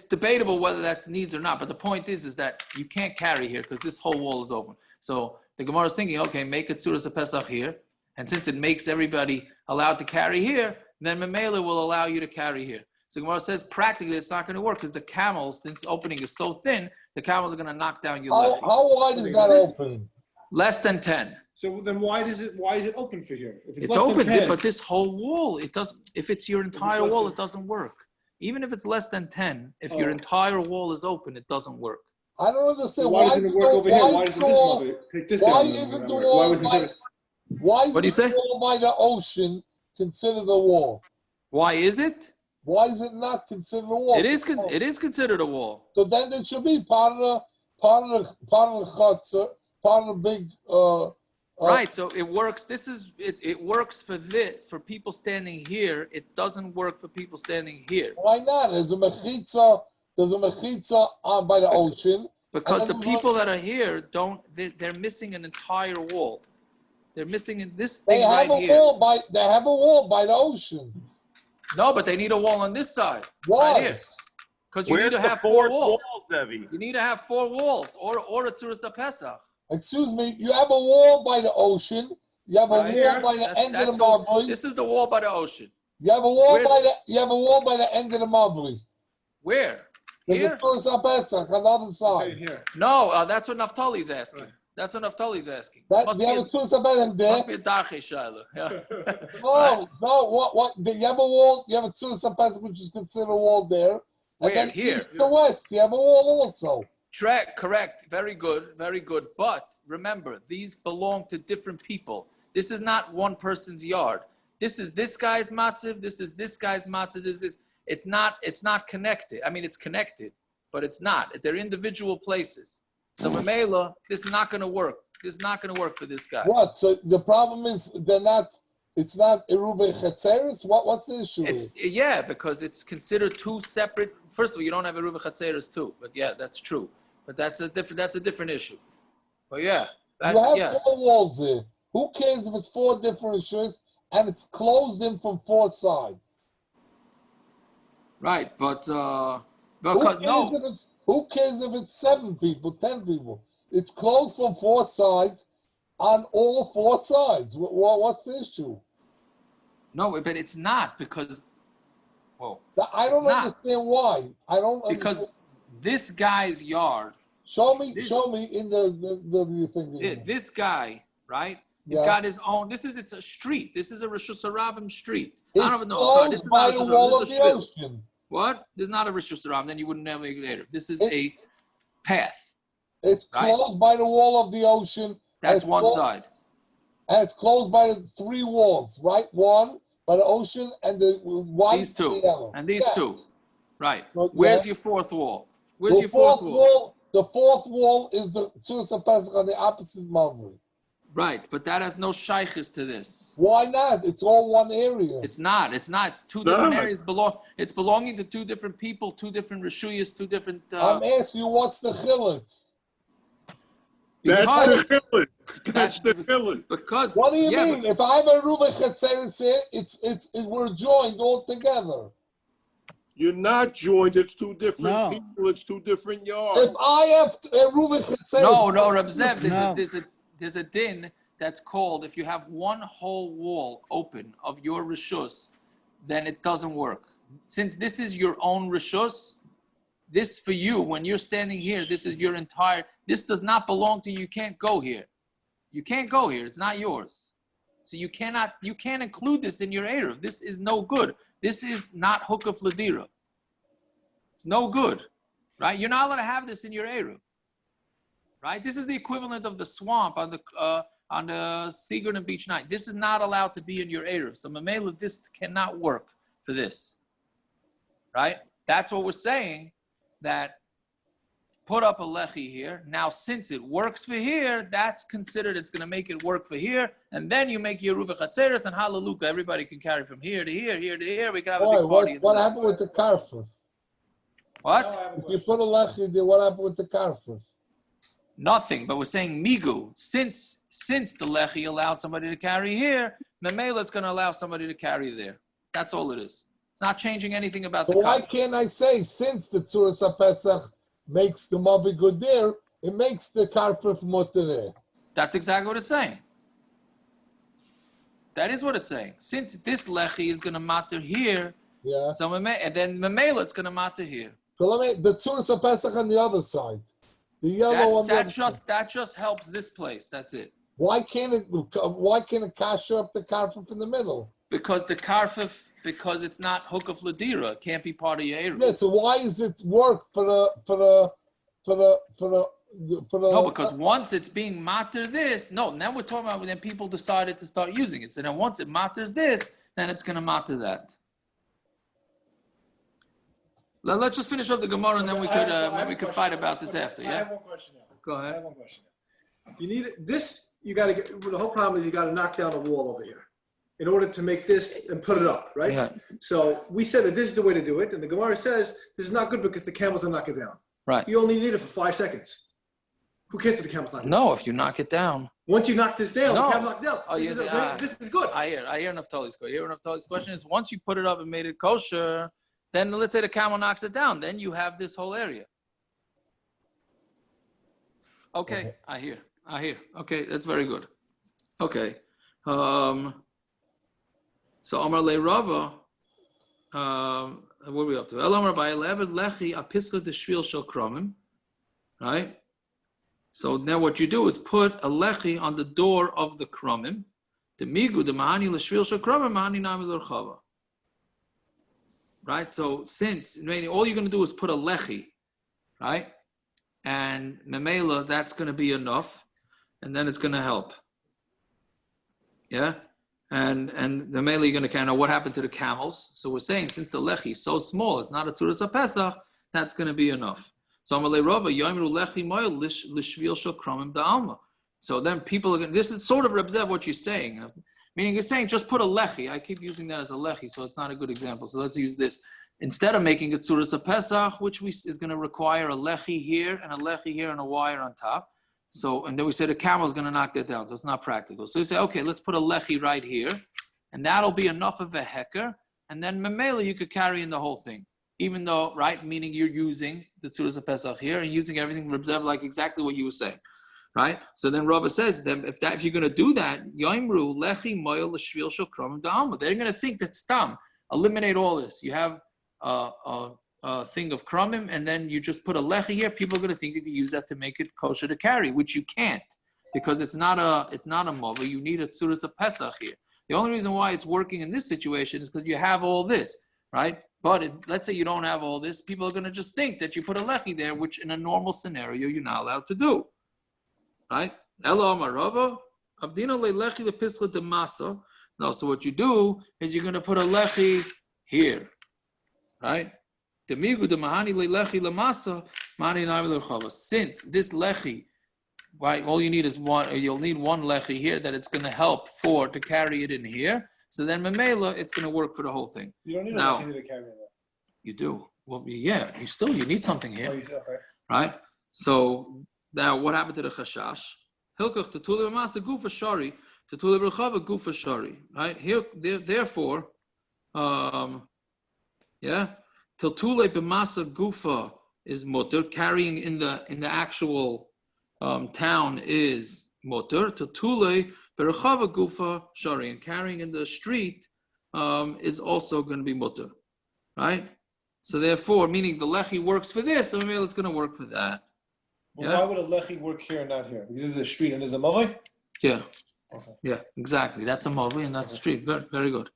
debatable whether that's needs or not. But the point is that you can't carry here because this whole wall is open. So the Gemara is thinking, okay, make a Tzuras Pesach here, and since it makes everybody allowed to carry here, then Memela will allow you to carry here. So Gemara says practically it's not going to work because the camels, since the opening is so thin, the camels are going to knock down your leg. How wide is that opening? Less than 10. So then why is it open for here? If it's open, but this whole wall, it doesn't. If it's your entire wall, it doesn't work. Even if it's less than 10, if your entire wall is open, it doesn't work. I don't understand. Why doesn't it work over here? Why doesn't this mother pick this Why down? isn't the wall? What do you say? The wall by the ocean considered a wall? Why is it? Why is it not considered a wall? It is considered a wall. So then it should be part of the chutzner, part of the big. Right. So it works. It works for people standing here. It doesn't work for people standing here. Why not? There's a mechitza on by the ocean. Because the people that are here they're missing an entire wall. They're missing this thing right here. They have a wall by the ocean. No, but they need a wall on this side. Why? Right here. Because you need to have 4 walls. Zevi? You need to have 4 walls or a Tzuras Pesach. Excuse me, you have a wall by the ocean. You have a wall here. by the end of the Mavli. This is the wall by the ocean. You have a wall by the end of the Mavli. Where? There's Here? a Tzuras Pesach on the other side. Here. No, that's what Naftali's asking. That's what Naftali's asking. You have a Tzuras Pesach there. Must be a Darche Shaila. Yeah. No. What? You have a wall. You have a Tzuras Pesach, which is considered a wall there. And Where? then Here. east to west, you have a wall also. Correct. Very good. But remember, these belong to different people. This is not one person's yard. This is this guy's matziv. This is this guy's matziv. It's not connected. I mean, it's connected, but it's not. They're individual places. So Mamela, this is not going to work. This is not going to work for this guy. What? So the problem is they're not It's not Eruvin Chetzeres? What's the issue? Yeah, because it's considered two separate. First of all, you don't have Eruvin Chetzeres too, but yeah, that's true. But that's a different issue. But yeah, you have 4 walls there. Who cares if it's 4 different issues and it's closed in from 4 sides? Right, but because who cares if it's 7 people, 10 people? It's closed from 4 sides on all 4 sides. What's the issue? No, but it's not because. Well, I don't understand why. I don't because understand. This guy's yard. Show me in the thing. Yeah, this guy, right? He's got his own. It's a street. This is a Rishus Harabim street. I don't even know. This is by not the a wall of this is the a ocean. What? This is not a Rishus Harabim. Then you wouldn't have it later. This is a path. It's closed by the wall of the ocean. That's one side. And it's closed by the 3 walls, right? One by the ocean and the white. These 2 and the yellow. and these 2, right? Well, Where's your 4th wall? Where's your 4th wall? The 4th wall is the Tzuras Pesach on the opposite Mamre. Right, but that has no shaykhs to this. Why not? It's all one area. It's not. It's 2 different areas. It's belonging to 2 different people, 2 different rishuyas, 2 different. I'm asking you, what's the chiluk? That's the chiluk. That's the chiluk. Because what do you mean? If I have a Reuven Chetzeres here, we're joined all together. You're not joined. It's 2 different people. It's 2 different yards. If I have a Reuven Chetzeres, no, Reb Zev, there's a din that's called if you have one whole wall open of your rishus, then it doesn't work. Since this is your own rishus, this for you when you're standing here, this is your entire. This does not belong to you. You can't go here. You can't go here. It's not yours. So you can't include this in your Eruv. This is no good. This is not hukaf ladira. It's no good, right? You're not allowed to have this in your Eruv, right? This is the equivalent of the swamp on the Seagull and Beach night. This is not allowed to be in your Eruv. So Mamela, this cannot work for this, right? That's what we're saying, that put up a lechi here. Now, since it works for here, that's considered, it's going to make it work for here. And then you make your Ruva Chatzeres and Hallelujah. Everybody can carry from here to here, here to here. We can have a big party. What happened with the karfef? What? If you put a lechi there, what happened with the karfef? Nothing, but we're saying migu. Since the lechi allowed somebody to carry here, Memela it's going to allow somebody to carry there. That's all it is. It's not changing anything about the why can't I say, since the Tzuras HaPesach makes the Mavi good there, it makes the karfef mutter there? That's exactly what it's saying. That is what it's saying. Since this lechi is going to matter here, so and then Memela it's going to matter here. So the Tzuras HaPesach on the other side. The yellow one. That just helps this place. That's it. Why can't it kasher up the karfef in the middle? Because the karfef, because it's not hukaf ladira, it can't be part of your Eruv. Yeah, so why is it work for the No, because once it's being matter this, now we're talking about when people decided to start using it. So then once it matters this, then it's going to matter that. Let's just finish up the Gemara and then we could fight about this after. Yeah. I have one question now. Go ahead. I have one question now. You need this. You got to get. The whole problem is you got to knock down a wall over here in order to make this and put it up, right? Yeah. So we said that this is the way to do it, and the Gemara says this is not good because the camels will knock it down. Right. You only need it for 5 seconds. Who cares if the camels knock it down? No, if you knock it down. Once you knock this down, the camel knocked down. Oh, This is good. I hear Naftali's question is once you put it up and made it kosher, then let's say the camel knocks it down, then you have this whole area. Okay, I hear. Okay, that's very good. Okay. So Amar Le Rava, what are we up to? El Amar by 11 lechi apiska de shvil shel kromim, right? So now what you do is put a lechi on the door of the kromim. The migu the mahani l'shvil shel kromim mahani nami l'rchava. Right. So since all you're going to do is put a lechi, right, and memela that's going to be enough, and then it's going to help. Yeah. And the mele, you're going to kind of what happened to the camels. So we're saying since the lechi is so small, it's not a Tzuras HaPesach, that's going to be enough. So So then people are going to, this is sort of Reb Zev what you're saying. Meaning you're saying just put a lechi. I keep using that as a lechi, so it's not a good example. So let's use this. Instead of making it Tzuras HaPesach, which is going to require a lechi here and a lechi here and a wire on top. So, and then we say the camel is going to knock that down, so it's not practical. So you say, okay, let's put a lechi right here, and that'll be enough of a hecker, and then memela you could carry in the whole thing. Even though, right, meaning you're using the Tzuras HaPesach here and using everything Reb like exactly what you were saying. Right? So then Rava says, then if you're going to do that, Yoimru lechi moyel l'shvil shel kramim da'alma. They're going to think that stam. Eliminate all this. You have a thing of kramim, and then you just put a lechi here. People are going to think you can use that to make it kosher to carry, which you can't because it's not a mova. You need a tzuras HaPesach here. The only reason why it's working in this situation is because you have all this, right? But let's say you don't have all this, people are going to just think that you put a lechi there, which in a normal scenario you're not allowed to do. Right? Elo amarava, abdina lechi lepischa de masa. No, so what you do is you're going to put a lechi here, right? Demigu de mahani lechi lemasa, mani na'vi lerchava. Since this lechi, right? All you need is one. You'll need one lechi here that it's going to help to carry it in here. So then memela, it's going to work for the whole thing. You don't need now, a lechi to carry it. You do. Well, yeah, you need something here, okay. Right? So. Now, what happened to the chashash? Hilkach tetule b'masa gufa shari, tetule b'rechava gufa shari. Right here, therefore, tetule b'masa gufa is mutter. Carrying in the actual town is mutter. Tetule b'rechava gufa shari, and carrying in the street is also going to be mutter. Right. So therefore, meaning the lechi works for this, so maybe it's going to work for that. Well, why would a lechi work here and not here? Because this is a street and there's a mavai? Yeah. Okay. Yeah, exactly. That's a mavai and that's a street. Very, very good.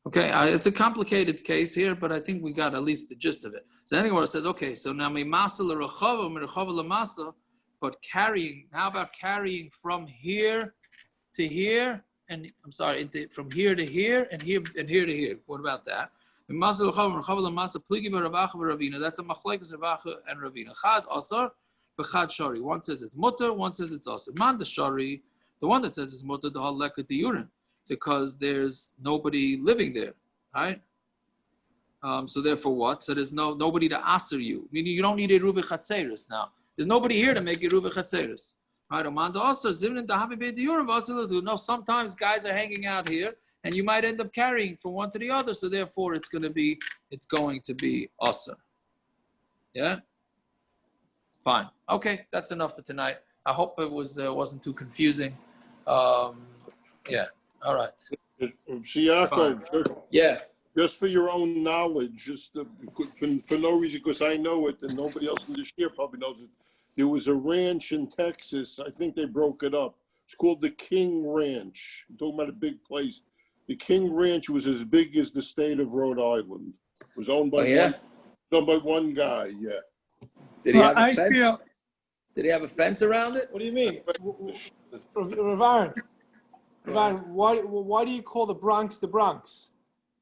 Okay, it's a complicated case here, but I think we got at least the gist of it. So anyway, it says, okay, so now mimasa l'rechava, m'rechava l'masa, but carrying, how about carrying from here to here, and I'm sorry, from here to here, and here to here. What about that? Mimasa l'rechava, m'rechava l'masa, pligi b'ravacha v'ravina. That's a machlokes Ravacha and Ravina. Chad asar, B'chad shari. One says it's mutter, one says it's also. Man the shari, the one that says it's mutter, the hal leket the urine, because there's nobody living there, right? So therefore what? So there's nobody to aser you. Meaning you don't need a Eruv chatzeris now. There's nobody here to make Eruv chatzeris. Right? Man the also zivnin the habi beit the urine v'asel. No, sometimes guys are hanging out here, and you might end up carrying from one to the other. So therefore it's going to be aser. Yeah. Fine. Okay, that's enough for tonight. I hope it wasn't too confusing. Yeah. All right. Yeah. Just for your own knowledge, for no reason, because I know it and nobody else in this year probably knows it. There was a ranch in Texas. I think they broke it up. It's called the King Ranch. I'm talking about a big place. The King Ranch was as big as the state of Rhode Island. It was owned by one guy. Yeah. Did he have a fence? Did he have a fence around it? What do you mean? Ravine, why do you call the Bronx the Bronx?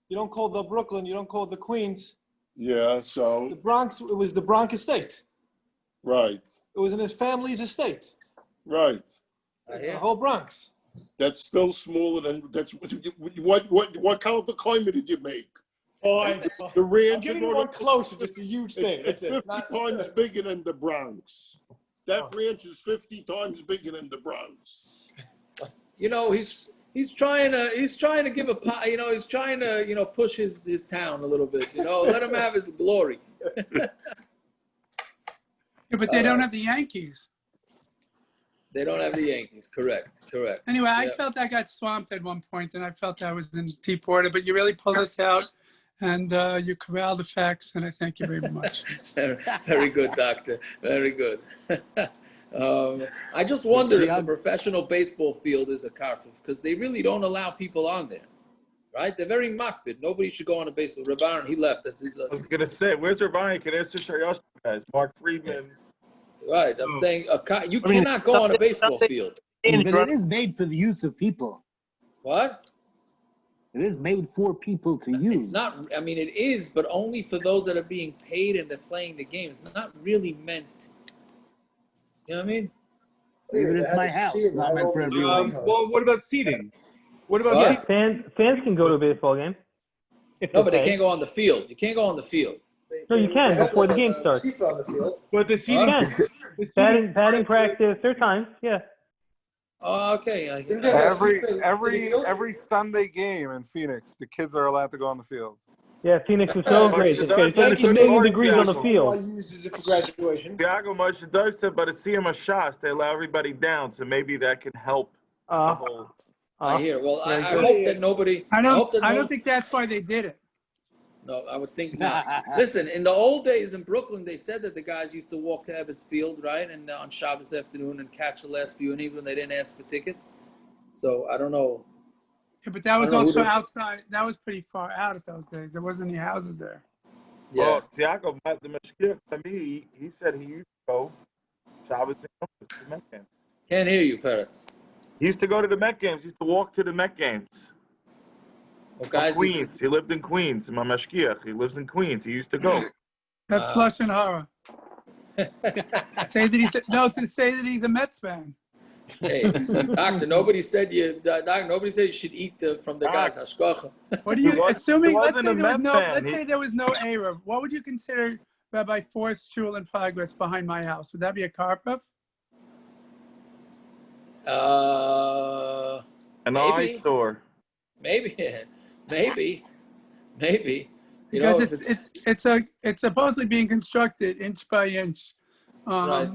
You don't call the Brooklyn, you don't call the Queens. Yeah, so. The Bronx, it was the Bronx estate. Right. It was in his family's estate. Right. The whole Bronx. That's still smaller than, what kind of the climate did you make? Fine. The ranch. I'm giving you one closer, just a huge thing. It's 50 times bigger than the Bronx. That ranch is 50 times bigger than the Bronx. You know, he's trying to give he's trying to push his town a little bit. Let him have his glory. Yeah, but they don't have the Yankees. They don't have the Yankees. Correct. Anyway, I felt I got swamped at one point, and I felt I was in deep water. But you really pulled us out, and you corralled the facts, and I thank you very much. Very good, Doctor. Very good. I just wonder if the professional baseball field is a karfef, because they really don't allow people on there, right? They're very makbid. Nobody should go on a baseball. Rabaran, he left. That's his. I was gonna say, where's Rabaran? Can answer Shariash guys. Mark Friedman. Right. I'm saying you cannot go on a baseball field. But it is made for the use of people. What? It is made for people to use. It's not. I mean, it is, but only for those that are being paid and they're playing the game. It's not really meant. You know what I mean? Even it's my house. Not meant for everyone. Well, what about seating? What about What? Yeah, fans can go to a baseball game. If No, but they pay. can't go on the field. You can't go on the field. No, you can before the game starts. FIFA on the field. But the You seating, can. Batting practice. There are times. Yeah. Oh, okay. Didn't they have a Every FIFA in the every field? every Sunday game in Phoenix, the kids are allowed to go on the field. Yeah, Phoenix is so great. It's Thank you, a million Steve. degrees on the I field. used it for graduation. Tiago Machadov said, but it's CM Shas, they allow everybody down, so maybe that can help the whole. I hear. Well, I Very good. hope that nobody. I hope that don't think that's why they did it. No, I would think not. Listen, in the old days in Brooklyn, they said that the guys used to walk to Ebbets Field, right, and on Shabbos afternoon and catch the last few innings when they didn't ask for tickets. So I don't know. Yeah, but that was I don't know also who they- outside. That was pretty far out at those days. There wasn't any houses there. Yeah. Well, Tiago, the Mashkir, to me, he said he used to go Shabbos and Yom to the Met games. Can't hear you, Peretz. He used to go to the Met games. He used to walk to the Met games. Well, guys, Queens. He lived in Queens. My Mashkiach. He lives in Queens. He used to go. That's Lashon Hara. Say that he's a Mets fan. Hey, doctor, nobody said you should eat from the guy's hashgacha. What do you assuming? Let's wasn't say a there was Met no. fan. Let's say there was no Eruv. What would you consider Rabbi Forrest shul in progress behind my house? Would that be a karfef? An Maybe. eyesore. Maybe. You Because know, if it's supposedly being constructed inch by inch, Right.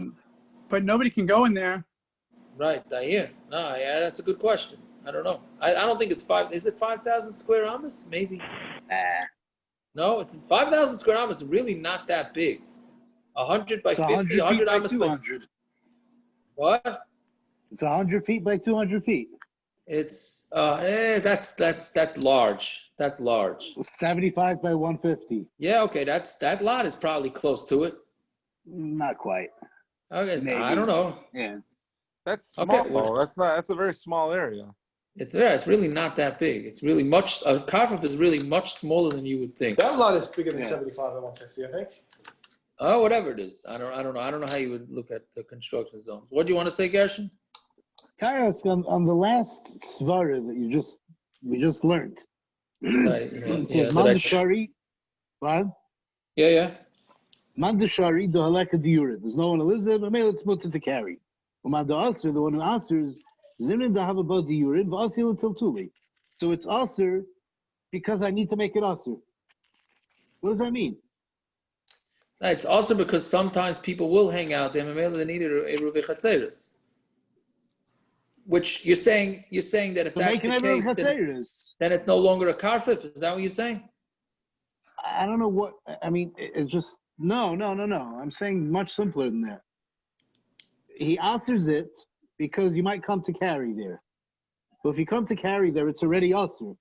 but nobody can go in there. Right, I hear. No, yeah, that's a good question. I don't know. I don't think it's five. Is it 5,000 square Amos? Maybe. No, it's 5,000 square Amos. Is really not that big. 100 by It's 50, 100 feet 100 by Amos. 200. What? It's 100 feet by 200 feet. It's that's large. That's large. 75 by 150. Yeah, okay. That lot is probably close to it. Not quite. Okay, Maybe. I don't know. Yeah. That's small. Okay. Though. That's a very small area. It's really not that big. It's really much. A karfef is really much smaller than you would think. That lot is bigger than 75 by 150, I think. Oh, whatever it is. I don't know. I don't know how you would look at the construction zones. What do you want to say, Gershon? Kairos, on the last svara that we just learned. Right, It says Mandashari. What? Yeah. Mandashari do halakha diurid. There's no one who lives there, but maybe it's mutter to carry. Umad Asr, the one who answers, Zimrin da have about diurid, v'asil till tuli. So it's Asr because I need to make it Asr. What does that mean? It's also because sometimes people will hang out there. They need a Eruv Chatzeres. Which you're saying that if So that's the making case, then it's no longer a karfef. Is that what you're saying? I don't know what, I mean, it's just, no. I'm saying much simpler than that. He answers it because you might come to carry there. So if you come to carry there, it's already usher.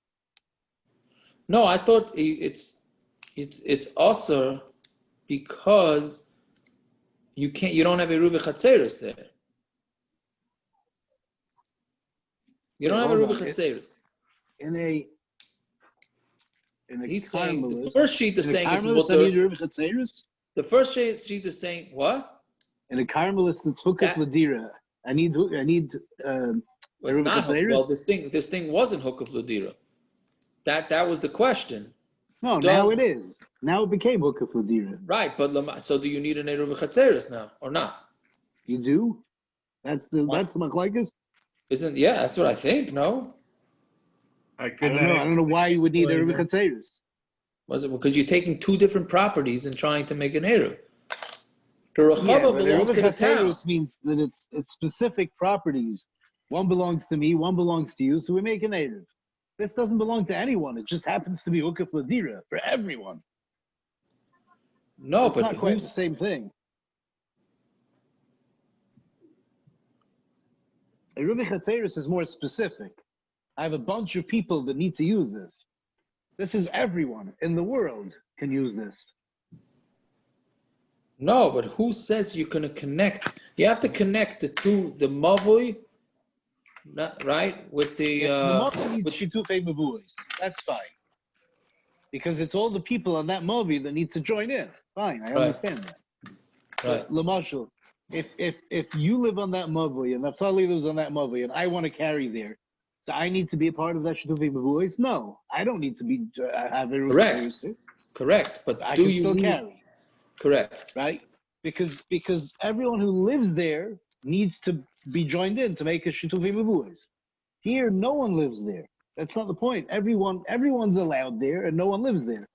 No, I thought it's also because you don't have a Eruv Chatzeres there. You don't have a hold Eruv on. Chatzeres. In a He's saying the Carmelist- first sheet is in a saying it's Carmelist, I need mutter. Eruv Chatzeres? The first sheet is saying what? In a Carmelist, it's Hukas Ladira. I need Well, it's Eruv not hook. Chatzeres? Well, this thing wasn't hook of Ladira. That was the question. No, now it is. Now it became Hukas Ladira. Right, but so do you need an Eruv Chatzeres now or not? You do? That's the Machlokes? Isn't that's what I think. No, I don't know why you would need Eruv Chatzeres. was it because you're taking two different properties and trying to make an Eruv? The Yeah, Rechava but belongs Eruv to the town. Chatzeres means that it's specific properties. One belongs to me, one belongs to you, so we make an Eruv. This doesn't belong to anyone. It just happens to be Hukaf Ladira for everyone. No, It's but not quite the who's same thing. Eruv Chatzeres is more specific. I have a bunch of people that need to use this. This is everyone in the world can use this. no? But who says you're going to connect? You have to connect the mavui, right, with the. With Shitufei Mavuis. That's fine. Because it's all the people on that movie that need to join in. Fine, I understand that. Right. Lamashal, if you live on that movie and Naftali lives on that movie and I want to carry there, Do I need to be a part of that Shitufi Mavuos? No, I don't need to be have a Correct. Correct. But I do can you still need? carry, Correct. right? Because everyone who lives there needs to be joined in to make a Shitufi Mavuos. Here, no one lives there. That's not the point. Everyone's allowed there, and no one lives there.